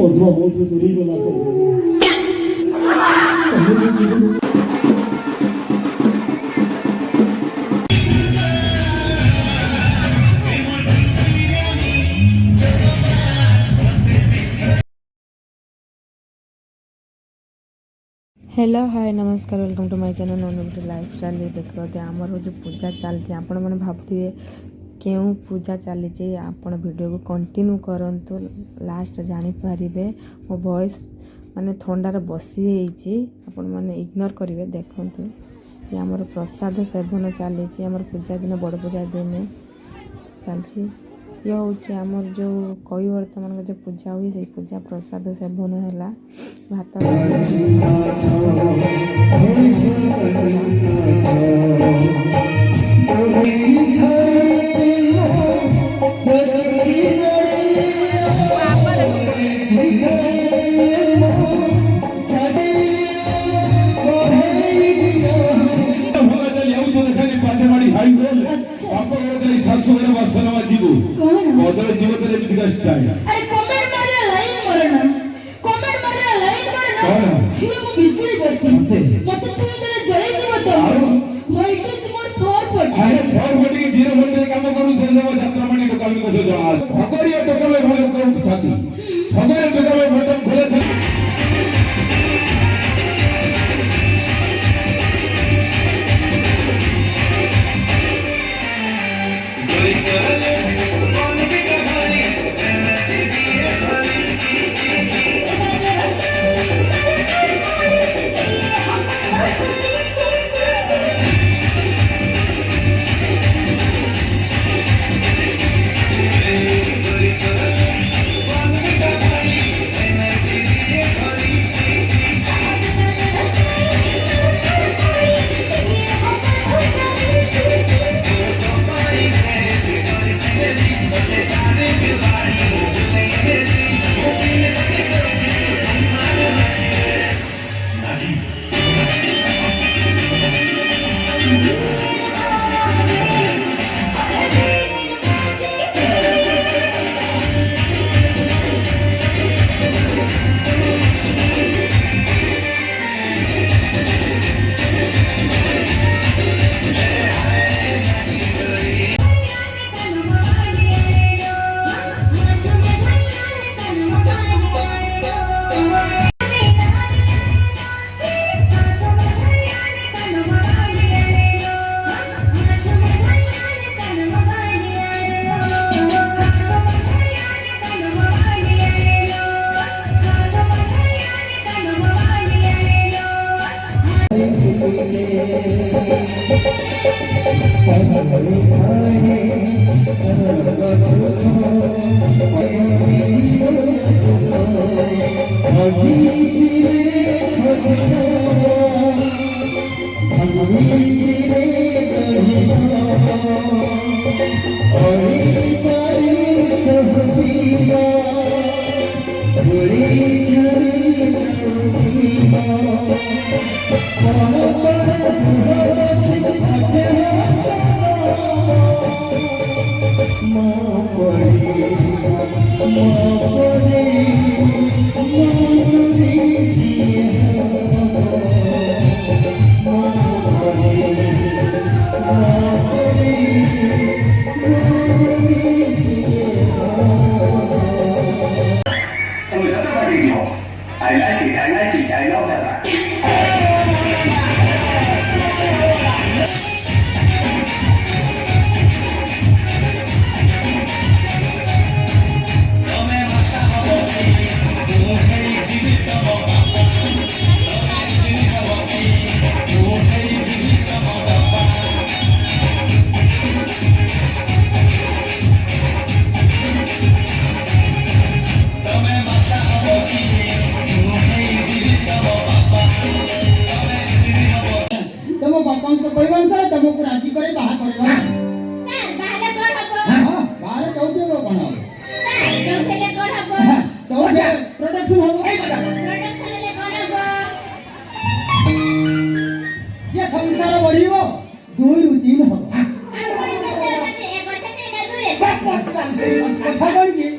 ପଦ୍ମ ମୋଠୁ ଦୂରେଇ ଗଲା ଜୀବନ हेलो हाय नमस्कार welcome to my channel non veg lifestyle देखते आमर हूँ पूजा चलती आपण मैंने भावुए क्यों पूजा चली आपण वीडियो को कंटिन्यू करंतु लास्ट जानीपारे मो वॉइस माने थंडार बसी आपण मैंने इग्नोर करेंगे देखु ये आमर प्रसाद सेवन चली आमर पूजा दिन बड़ पूजा दिन चलती ये हूँ आमर जो कई वर्तमान जो पूजा हुए से पूजा प्रसाद सेवन है भात बदल जीवन रे भी कष्ट है अरे कमेंट मारे लाइन मरना कमेंट मारे लाइन मरना कौन छिए मो बिजली बरसी मते छिए दे जळे जीव तो वोल्टेज मोर 440 अरे 440 के 0 वोल्ट रे काम करू से सब यात्रा माने को काम को जणा भगरिया टोका में भले को छाती भगरिया टोका में बटन खोले छाती I know that. तुमको राजी करे बाहर करेगा सर बाहर कोण हबो हां बाहर चौथे को कोण हबो सर चौथे ले कोण हबो चौथे प्रोडक्शन हबो प्रोडक्शन ले कोण हबो ये संसार बढ़ियो 2 रु 3 हबो आपण के मते एक वर्ष के दुए कथा करी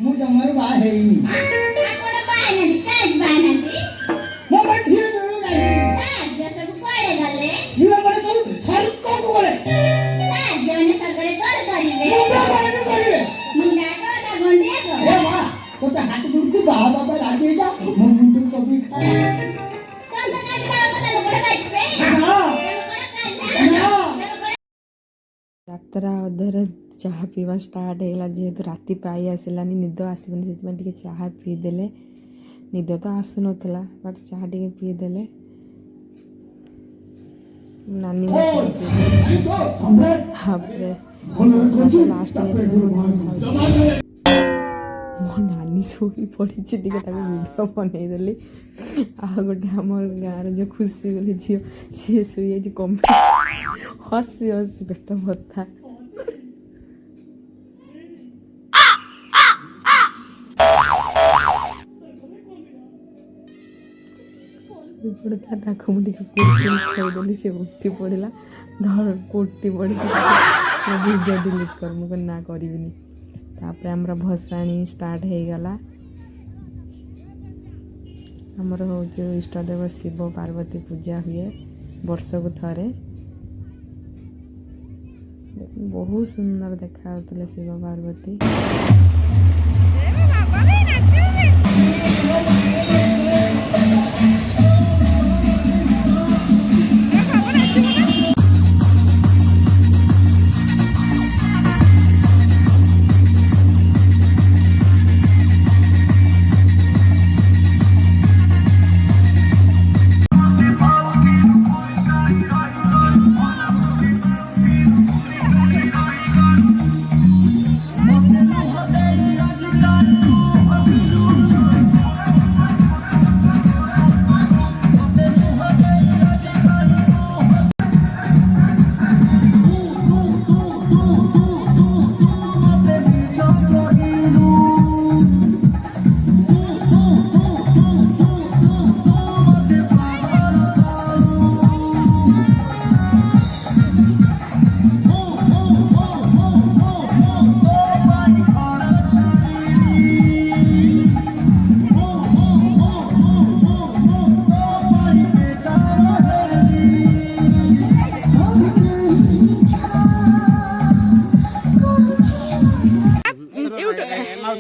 मु जमारू बा हेई आपण ହାତ ଦୁଡୁଛି ବାହା ବାବା ଲାଗି ଯା ମୋ ମୁଣ୍ଡ ସବୁ ଖାଏ ଯାତ୍ରା ଅଧରେ ଚାହା ପିଇବା ଷ୍ଟାର୍ଟ ହେଇଗଲା ଯେହେତୁ ରାତି ପାଇ ଆସିଲାନି ନିଦ ଆସିବନି ସେଥିପାଇଁ ଟିକେ ଚାହା ପିଇଦେଲେ ନିଦ ତ ଆସୁନଥିଲା ବଟ୍ ଚାହା ଟିକେ ପିଇଦେଲେ ନାନୀ ତାପରେ ଲାଷ୍ଟ ମୋ ନାନୀ ଶୋଇ ପଡ଼ିଛି ଟିକେ ତାକୁ ଭିଡ଼ିଓ ବନେଇଦେଲି ଆଉ ଗୋଟେ ଆମର ଗାଁର ଯେଉଁ ଖୁସି ବୋଲି ଝିଅ ସିଏ ଶୋଇଯାଇଛି କମେଣ୍ଟ ହସି ହସି ପେଟ ବଥା ଶୋଇ ପଡ଼ିଥିଲା ତାକୁ ମୁଁ ଟିକେ କୁର୍କୁରି ଖାଇଦେଲି ସେ ଉଠି ପଡ଼ିଲା ଧର କୁଟି ପଡ଼ିକି ଭିଡ଼ିଓ ଡିଲିଟ୍ କର ମୁଁ କହିଲି ନା କରିବିନି ତାପରେ ଆମର ଭସାଣି ଷ୍ଟାର୍ଟ ହେଇଗଲା ଆମର ହେଉଛି ଇଷ୍ଟଦେବ ଶିବ ପାର୍ବତୀ ପୂଜା ହୁଏ ବର୍ଷକୁ ଥରେ ବହୁତ ସୁନ୍ଦର ଦେଖାଯାଉଥିଲେ ଶିବ ପାର୍ବତୀ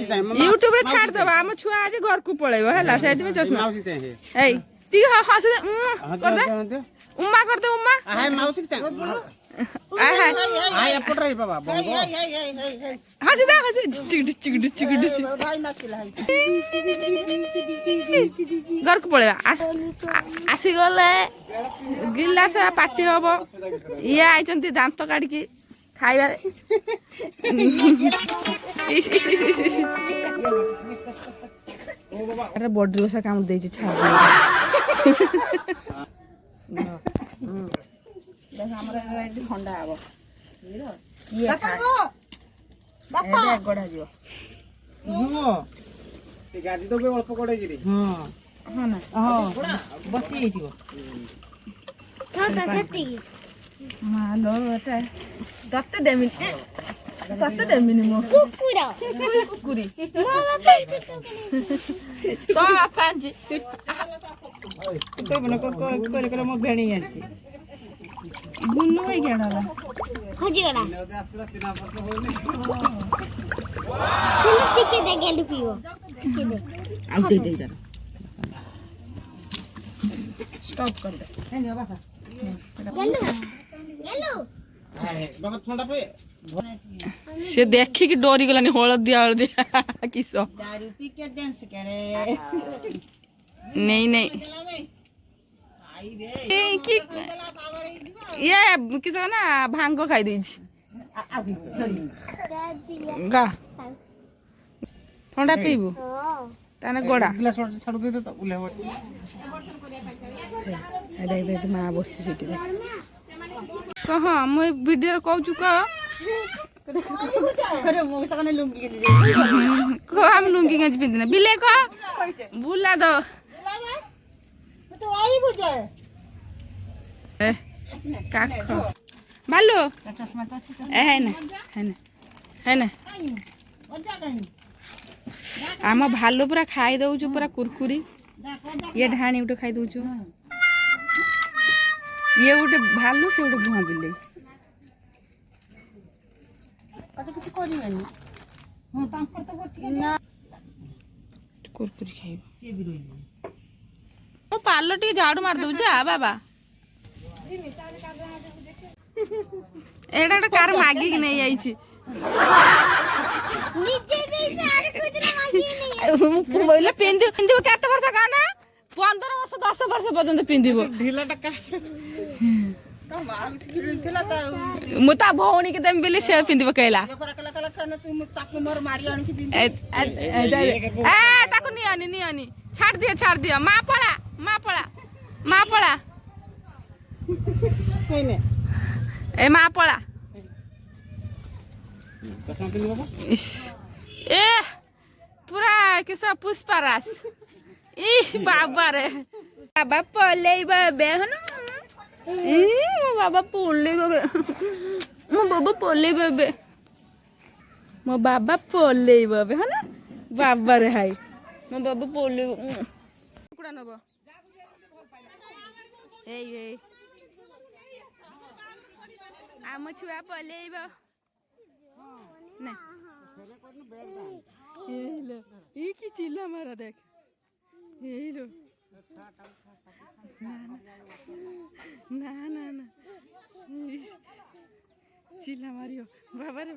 यूट्यूब रे छाड़ दबा हम छुआ आज घर को पळेबो हला सेति में चश्मा ए ती हस दे कर दे उम्मा कर दे उम्मा हाय माउसी के हाय हाय अपट रही बाबा बंगो हस दे हस चिक भाई नाचिला घर को पळेबा आसी गले गिलास पार्टी हबो ये आइचंती दांत काढी की खाइबा अरे बॉडी लोसा काम दे छाड़ ठंडा हम ये गड़ा जीव गाड़ी तो अल्प गड़े हाँ ना हाँ बसी मालो तत्ते देमिनी मो कुकुरा कुकुरी मो बापा तो बापा जी तो बन को मो भेणी आछि गुन्नु है गेडाला हजी गडा चलो टिके दे गेलु पियो टिके दे आ दे जरा स्टॉप कर दे हे बाबा गेलु गेलु बाबा ठंडा पे से देखी कि डोरी गलानी हळदिया किस दारू पी के डांस करे नहीं नहीं कि ये किस ना भांग खाई दी गा ठंडा पीबू ताने गोड़ा गिलास छाड़ दे तो उले देख देख मां बसছি সেটি कह मु वीडियो कहूछु क अरे मो सने लुंगी के को हम लुंगी गंज पिंदने बिले को बुला दो तो आई बुझे ए काख बालो चश्मा तो अच्छी है ना आम भालू पूरा खाई दउछु पूरा कुरकुरी ये ढाणी उठे खाई दउछु ये उठे भालू से उठे भुआ बिले कुरकुरी खाइब मो पार्लर टिके झाड़ू मार दऊ जा बाबा एडा एडा कार मागी कि नहीं आई छी नीचे दे चार कुछ ना मांगी नहीं बोले पिंदी पिंदी केते वर्ष का ना 15 वर्ष 10 वर्ष पर्यंत पिंदिबो ढिला टका मु ता भौणी के देम बेले से पिंदिबो कहला ए ताको नि अनि छाड़ दिया मां पळा ए मां पळा ए पूरा किसा पुष्परास इस बाबा रे बाबा पले बाबे हन मो बाबा पले बाबे मो बाबा पले बाबे हन बाबा रे हाय मो बाबा पले कुडा नबो ए आम छुआ पलेब ना ये की चिल्ला मारा देख यही लो ना चिल्ला मारियो बाबा रे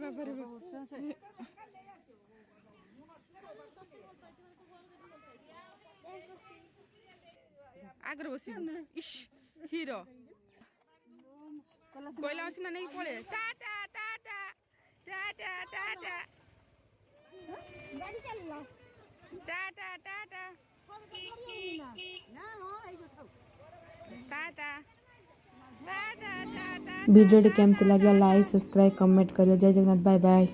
आगर बसी इश हीरो कोयला मशीन नहीं पड़े टाटा गाड़ी चल लो टाटा वीडियो केमती लगे लाइक सब्सक्राइब कमेंट करियो जय जगन्नाथ बाय बाय।